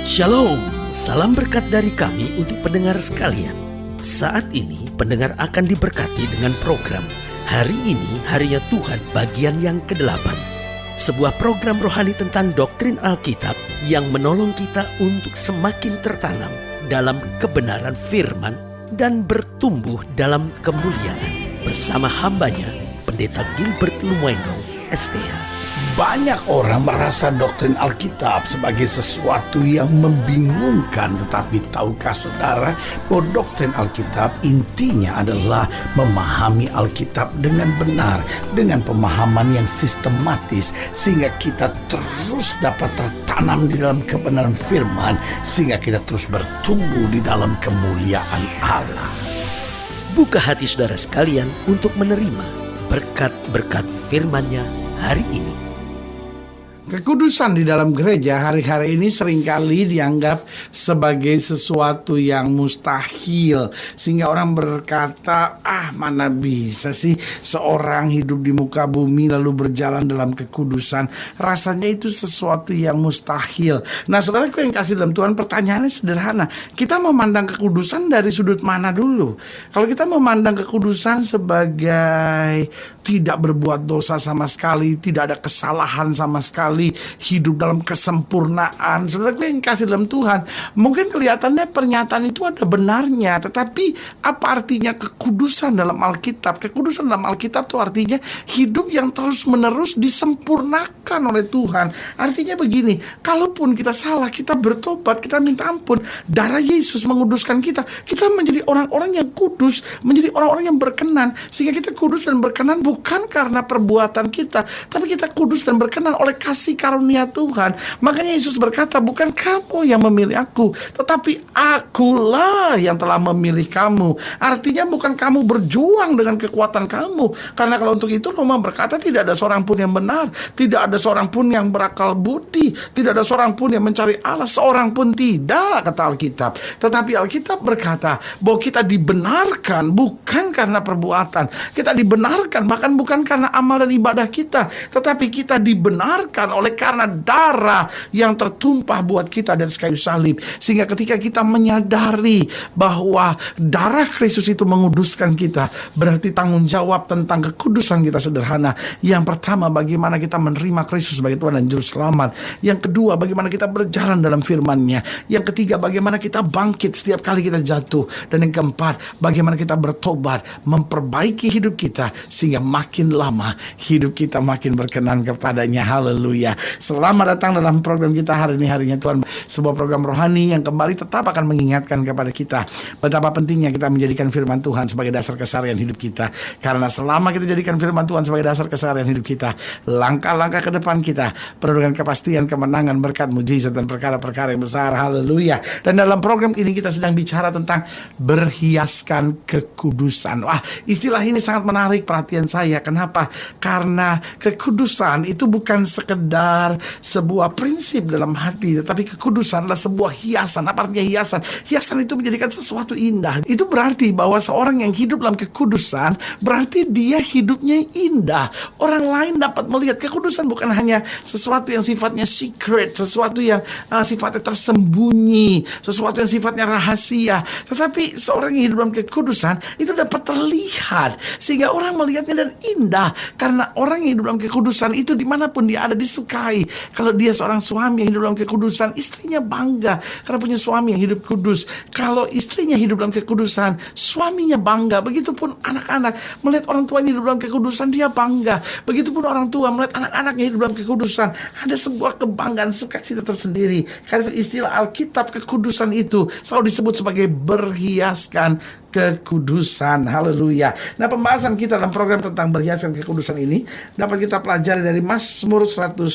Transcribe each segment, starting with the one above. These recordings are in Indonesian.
Shalom, salam berkat dari kami untuk pendengar sekalian. Saat ini pendengar akan diberkati dengan program Hari Ini Harinya Tuhan bagian yang ke-8. Sebuah program rohani tentang doktrin Alkitab yang menolong kita untuk semakin tertanam dalam kebenaran firman dan bertumbuh dalam kemuliaan. Bersama hambanya, Pendeta Gilbert Lumendo, STH. Banyak orang merasa doktrin Alkitab sebagai sesuatu yang membingungkan. Tetapi tahukah saudara bahwa doktrin Alkitab intinya adalah memahami Alkitab dengan benar, dengan pemahaman yang sistematis, sehingga kita terus dapat tertanam di dalam kebenaran firman, sehingga kita terus bertumbuh di dalam kemuliaan Allah. Buka hati saudara sekalian untuk menerima berkat-berkat firman-Nya hari ini. Kekudusan di dalam gereja hari-hari ini seringkali dianggap sebagai sesuatu yang mustahil, sehingga orang berkata, mana bisa sih seorang hidup di muka bumi lalu berjalan dalam kekudusan. Rasanya itu sesuatu yang mustahil. Nah, saudaraku yang kasih dalam Tuhan, pertanyaannya sederhana. Kita memandang kekudusan dari sudut mana dulu? Kalau kita memandang kekudusan sebagai tidak berbuat dosa sama sekali, tidak ada kesalahan sama sekali, hidup dalam kesempurnaan, saudara yang kasih dalam Tuhan, mungkin kelihatannya pernyataan itu ada benarnya. Tetapi apa artinya kekudusan dalam Alkitab? Kekudusan dalam Alkitab itu artinya hidup yang terus menerus disempurnakan oleh Tuhan. Artinya begini, kalaupun kita salah, kita bertobat, kita minta ampun, darah Yesus menguduskan kita. Kita menjadi orang-orang yang kudus, menjadi orang-orang yang berkenan. Sehingga kita kudus dan berkenan bukan karena perbuatan kita, tapi kita kudus dan berkenan oleh kasih karunia Tuhan. Makanya Yesus berkata, bukan kamu yang memilih aku, tetapi akulah yang telah memilih kamu. Artinya bukan kamu berjuang dengan kekuatan kamu. Karena kalau untuk itu Roma berkata, tidak ada seorang pun yang benar, tidak ada seorang pun yang berakal budi, tidak ada seorang pun yang mencari Allah, seorang pun tidak, kata Alkitab. Tetapi Alkitab berkata bahwa kita dibenarkan bukan karena perbuatan, kita dibenarkan bahkan bukan karena amal dan ibadah kita, tetapi kita dibenarkan oleh karena darah yang tertumpah buat kita dari kayu salib. Sehingga ketika kita menyadari bahwa darah Kristus itu menguduskan kita, berarti tanggung jawab tentang kekudusan kita sederhana. Yang pertama, bagaimana kita menerima Kristus sebagai Tuhan dan Juru Selamat. Yang kedua, bagaimana kita berjalan dalam firman-Nya. Yang ketiga, bagaimana kita bangkit setiap kali kita jatuh. Dan yang keempat, bagaimana kita bertobat, memperbaiki hidup kita, sehingga makin lama hidup kita makin berkenan kepadanya. Haleluya. Selamat datang dalam program kita Hari Ini Harinya Tuhan, sebuah program rohani yang kembali tetap akan mengingatkan kepada kita betapa pentingnya kita menjadikan firman Tuhan sebagai dasar keseharian hidup kita. Karena selama kita jadikan firman Tuhan sebagai dasar keseharian hidup kita, langkah-langkah ke depan kita penuh dengan kepastian, kemenangan, berkat, mujizat, dan perkara-perkara yang besar. Haleluya. Dan dalam program ini kita sedang bicara tentang berhiaskan kekudusan. Wah, istilah ini sangat menarik perhatian saya. Kenapa? Karena kekudusan itu bukan sekedar sebuah prinsip dalam hati, tetapi kekudusan adalah sebuah hiasan. Apa artinya hiasan? Hiasan itu menjadikan sesuatu indah. Itu berarti bahwa seorang yang hidup dalam kekudusan berarti dia hidupnya indah. Orang lain dapat melihat kekudusan bukan hanya sesuatu yang sifatnya secret, sesuatu yang sifatnya tersembunyi, sesuatu yang sifatnya rahasia. Tetapi seorang yang hidup dalam kekudusan itu dapat terlihat, sehingga orang melihatnya dan indah. Karena orang yang hidup dalam kekudusan itu dimanapun dia ada disukai. Kalau dia seorang suami yang hidup dalam kekudusan, istrinya bangga karena punya suami yang hidup kudus. Kalau istrinya hidup dalam kekudusan, suaminya bangga. Begitupun anak-anak melihat orang tuanya hidup dalam kekudusan, dia bangga. Begitupun orang tua melihat anak-anaknya hidup dalam kekudusan, ada sebuah kebanggaan, sukacita tersendiri. Karena itu istilah Alkitab kekudusan itu selalu disebut sebagai berhiaskan kekudusan. Haleluya. Nah, pembahasan kita dalam program tentang berhiaskan kekudusan ini dapat kita pelajari dari Mazmur 110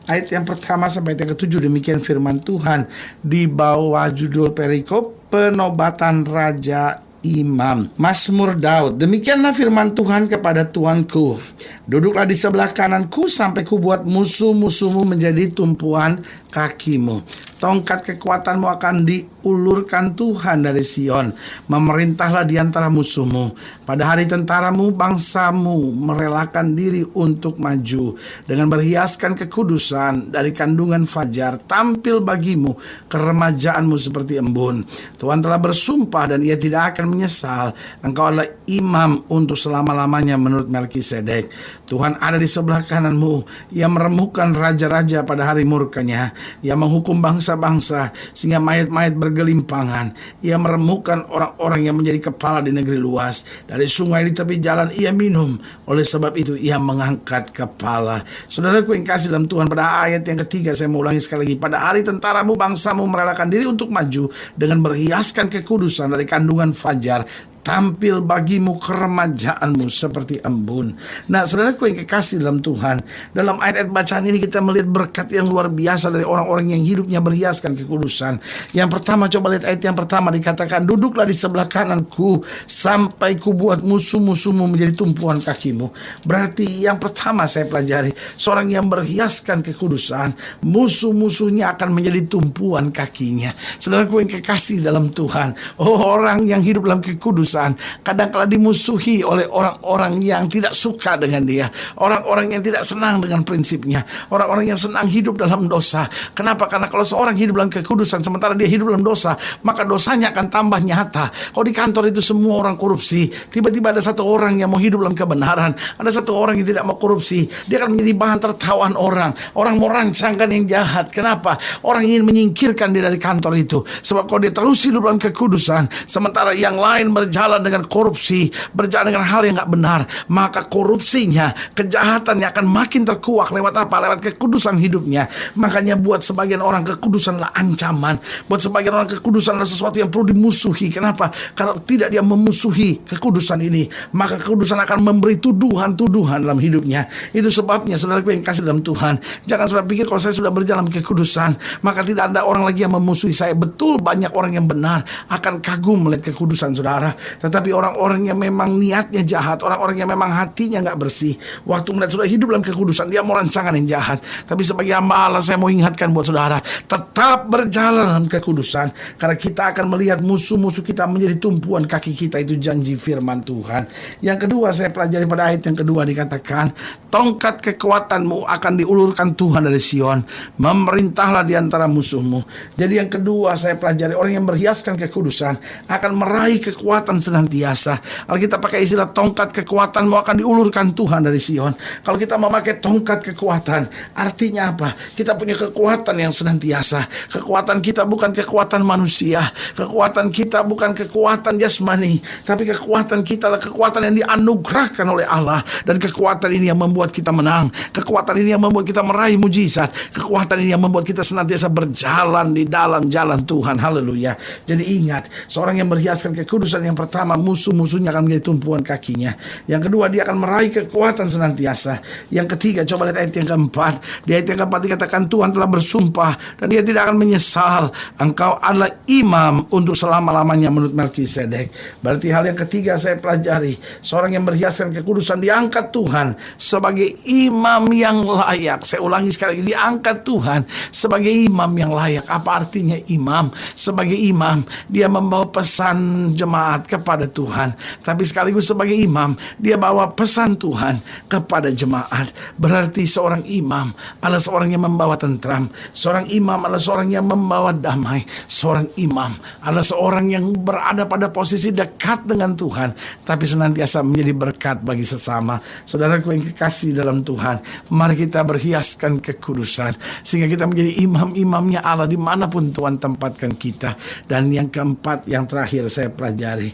ayat yang pertama sampai yang ke-7. Demikian firman Tuhan di bawah judul perikop penobatan Raja Imam. Mazmur Daud. Demikianlah firman Tuhan kepada Tuanku, duduklah di sebelah kananku sampai ku buat musuh-musuhmu menjadi tumpuan kakimu. Tongkat kekuatanmu akan diulurkan Tuhan dari Sion. Memerintahlah di antara musuhmu. Pada hari tentaramu, bangsamu merelakan diri untuk maju. Dengan berhiaskan kekudusan dari kandungan fajar, tampil bagimu keremajaanmu seperti embun. Tuhan telah bersumpah dan ia tidak akan menyesal. Engkau adalah imam untuk selama-lamanya menurut Melkisedek. Tuhan ada di sebelah kananmu. Ia meremukkan raja-raja pada hari murkanya. Ia menghukum bangsa-bangsa sehingga mayat-mayat bergelimpangan. Ia meremukkan orang-orang yang menjadi kepala di negeri luas. Dari sungai di tepi jalan ia minum. Oleh sebab itu ia mengangkat kepala. Saudaraku yang kasih dalam Tuhan, pada ayat yang ketiga saya mau ulangi sekali lagi. Pada hari tentaramu, bangsamu merelakan diri untuk maju dengan berhiaskan kekudusan dari kandungan fajar. Tampil bagimu keremajaanmu seperti embun. Nah, saudaraku yang kekasih dalam Tuhan, dalam ayat-ayat bacaan ini kita melihat berkat yang luar biasa dari orang-orang yang hidupnya berhiaskan kekudusan. Yang pertama, coba lihat ayat yang pertama, dikatakan, duduklah di sebelah kananku sampai kubuat musuh-musuhmu menjadi tumpuan kakimu. Berarti yang pertama saya pelajari, seorang yang berhiaskan kekudusan, musuh-musuhnya akan menjadi tumpuan kakinya. Saudaraku yang kekasih dalam Tuhan, orang yang hidup dalam kekudusan kadang-kala dimusuhi oleh orang-orang yang tidak suka dengan dia, orang-orang yang tidak senang dengan prinsipnya, orang-orang yang senang hidup dalam dosa. Kenapa? Karena kalau seorang hidup dalam kekudusan sementara dia hidup dalam dosa, maka dosanya akan tambah nyata. Kalau di kantor itu semua orang korupsi, tiba-tiba ada satu orang yang mau hidup dalam kebenaran, ada satu orang yang tidak mau korupsi, dia akan menjadi bahan tertawaan orang. Orang mau rancangkan yang jahat. Kenapa? Orang ingin menyingkirkan dia dari kantor itu. Sebab kalau dia terus hidup dalam kekudusan, sementara yang lain berjalan dengan korupsi, berjalan dengan hal yang gak benar, maka korupsinya, kejahatannya akan makin terkuak. Lewat apa? Lewat kekudusan hidupnya. Makanya buat sebagian orang kekudusan adalah ancaman. Buat sebagian orang kekudusan adalah sesuatu yang perlu dimusuhi. Kenapa? Karena tidak dia memusuhi kekudusan ini, maka kekudusan akan memberi tuduhan-tuduhan dalam hidupnya. Itu sebabnya saudaraku yang kasih dalam Tuhan, jangan saudara pikir kalau saya sudah berjalan kekudusan maka tidak ada orang lagi yang memusuhi saya. Betul, banyak orang yang benar akan kagum melihat kekudusan saudara. Tetapi orang-orang yang memang niatnya jahat, orang-orang yang memang hatinya gak bersih, waktu melihat saudara hidup dalam kekudusan, dia mau rancangan yang jahat. Tapi sebagai hamba Allah, saya mau ingatkan buat saudara, tetap berjalan dalam kekudusan, karena kita akan melihat musuh-musuh kita menjadi tumpuan kaki kita. Itu janji firman Tuhan. Yang kedua saya pelajari pada ayat yang kedua, dikatakan, tongkat kekuatanmu akan diulurkan Tuhan dari Sion, memerintahlah di antara musuhmu. Jadi yang kedua saya pelajari, orang yang berhiaskan kekudusan akan meraih kekuatan senantiasa. Alkitab pakai istilah tongkat kekuatanmu akan diulurkan Tuhan dari Sion. Kalau kita memakai tongkat kekuatan, artinya apa? Kita punya kekuatan yang senantiasa. Kekuatan kita bukan kekuatan manusia. Kekuatan kita bukan kekuatan jasmani, tapi kekuatan kita adalah kekuatan yang dianugerahkan oleh Allah. Dan kekuatan ini yang membuat kita menang. Kekuatan ini yang membuat kita meraih mujizat. Kekuatan ini yang membuat kita senantiasa berjalan di dalam jalan Tuhan. Haleluya. Jadi ingat, seorang yang berhiaskan kekudusan, yang pertama, musuh-musuhnya akan menjadi tumpuan kakinya. Yang kedua, dia akan meraih kekuatan senantiasa. Yang ketiga, coba lihat ayat yang keempat. Di ayat yang keempat dikatakan, Tuhan telah bersumpah dan dia tidak akan menyesal. Engkau adalah imam untuk selama-lamanya menurut Melkisedek. Berarti hal yang ketiga saya pelajari, seorang yang berhiaskan kekudusan diangkat Tuhan sebagai imam yang layak. Saya ulangi sekali lagi, diangkat Tuhan sebagai imam yang layak. Apa artinya imam? Sebagai imam, dia membawa pesan jemaat kepada Tuhan, tapi sekaligus sebagai imam dia bawa pesan Tuhan kepada jemaat. Berarti seorang imam adalah seorang yang membawa tentram, seorang imam adalah seorang yang membawa damai, seorang imam adalah seorang yang berada pada posisi dekat dengan Tuhan, tapi senantiasa menjadi berkat bagi sesama. Saudaraku yang kekasih dalam Tuhan, mari kita berhiaskan kekudusan sehingga kita menjadi imam-imamnya Allah dimanapun Tuhan tempatkan kita. Dan yang keempat, yang terakhir saya pelajari,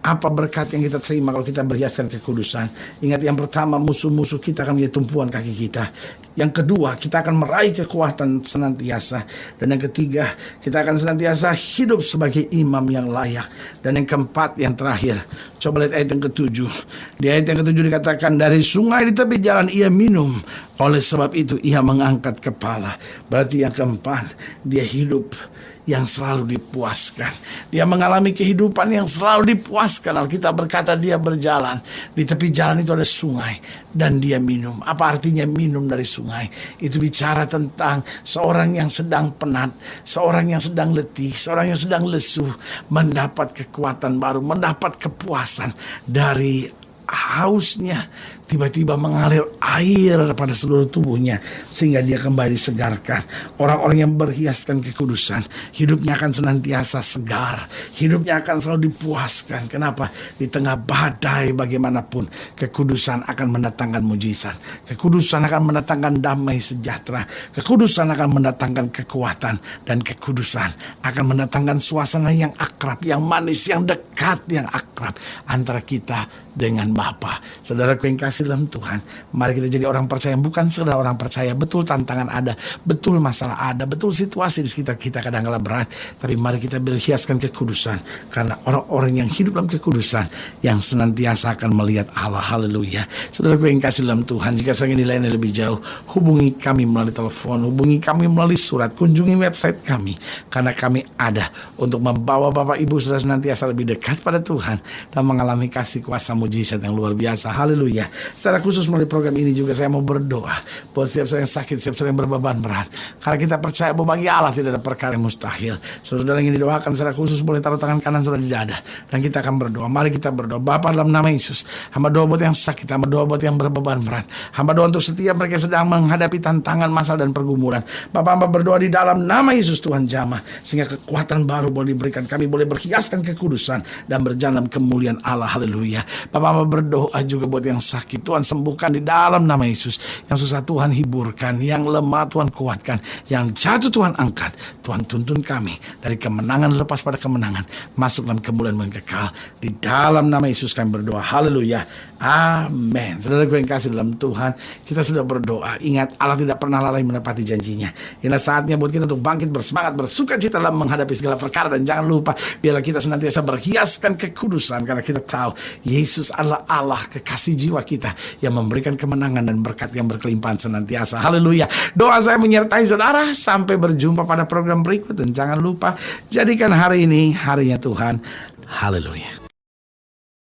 apa berkat yang kita terima kalau kita berhiaskan kekudusan? Ingat, yang pertama, musuh-musuh kita akan menjadi tumpuan kaki kita. Yang kedua, kita akan meraih kekuatan senantiasa. Dan yang ketiga, kita akan senantiasa hidup sebagai imam yang layak. Dan yang keempat, yang terakhir, coba lihat ayat yang ketujuh. Di ayat yang ketujuh dikatakan, dari sungai di tepi jalan ia minum. Oleh sebab itu ia mengangkat kepala. Berarti yang keempat, dia hidup yang selalu dipuaskan. Dia mengalami kehidupan yang selalu dipuaskan. Alkitab berkata dia berjalan. Di tepi jalan itu ada sungai dan dia minum. Apa artinya minum dari sungai? Itu bicara tentang seorang yang sedang penat, seorang yang sedang letih, seorang yang sedang lesu, mendapat kekuatan baru, mendapat kepuasan dari hausnya. Tiba-tiba mengalir air pada seluruh tubuhnya sehingga dia kembali disegarkan. Orang-orang yang berhiaskan kekudusan, hidupnya akan senantiasa segar, hidupnya akan selalu dipuaskan. Kenapa? Di tengah badai bagaimanapun, kekudusan akan mendatangkan mujizat, kekudusan akan mendatangkan damai sejahtera, kekudusan akan mendatangkan kekuatan, dan kekudusan akan mendatangkan suasana yang akrab, yang manis, yang dekat, yang akrab antara kita dengan Bapa. Saudaraku yang kasih dalam Tuhan, mari kita jadi orang percaya, bukan sekedar orang percaya. Betul tantangan ada, betul masalah ada, betul situasi di sekitar kita kadang-kala berat, tapi mari kita berhiaskan kekudusan, karena orang-orang yang hidup dalam kekudusan yang senantiasa akan melihat Allah. Haleluya. Saudaraku yang kasih dalam Tuhan, jika ingin dilayani lebih jauh, hubungi kami melalui telepon, hubungi kami melalui surat, kunjungi website kami, karena kami ada untuk membawa Bapak Ibu Saudara senantiasa lebih dekat pada Tuhan dan mengalami kasih kuasa mujizat yang luar biasa. Haleluya. Secara khusus melalui program ini juga saya mau berdoa buat setiap saya yang sakit, setiap saya yang berbeban berat, karena kita percaya bahwa bagi Allah tidak ada perkara yang mustahil. Saudara yang ingin didoakan secara khusus boleh taruh tangan kanan saudara di dada, dan kita akan berdoa. Mari kita berdoa. Bapa, dalam nama Yesus, hamba doa buat yang sakit, hamba doa buat yang berbeban berat, hamba doa untuk setiap mereka yang sedang menghadapi tantangan, masalah dan pergumulan. Bapak, hamba berdoa di dalam nama Yesus, Tuhan jamah, sehingga kekuatan baru boleh diberikan. Kami boleh berhiaskan kekudusan dan berjalan kemuliaan Allah. Haleluya. Bapak, hamba berdoa juga buat yang sakit, Tuhan sembuhkan di dalam nama Yesus. Yang susah Tuhan hiburkan, yang lemah Tuhan kuatkan, yang jatuh Tuhan angkat. Tuhan tuntun kami dari kemenangan lepas pada kemenangan, masuk dalam kemuliaan yang kekal. Di dalam nama Yesus kami berdoa. Haleluya. Amin. Saudara gue yang kasih dalam Tuhan, kita sudah berdoa. Ingat, Allah tidak pernah lalai menepati janjinya. Inilah saatnya buat kita untuk bangkit bersemangat, bersuka cita dalam menghadapi segala perkara. Dan jangan lupa, biarlah kita senantiasa berhiaskan kekudusan, karena kita tahu Yesus adalah Allah kekasih jiwa kita yang memberikan kemenangan dan berkat yang berkelimpahan senantiasa. Haleluya. Doa saya menyertai saudara. Sampai berjumpa pada program berikut. Dan jangan lupa, jadikan hari ini harinya Tuhan. Haleluya.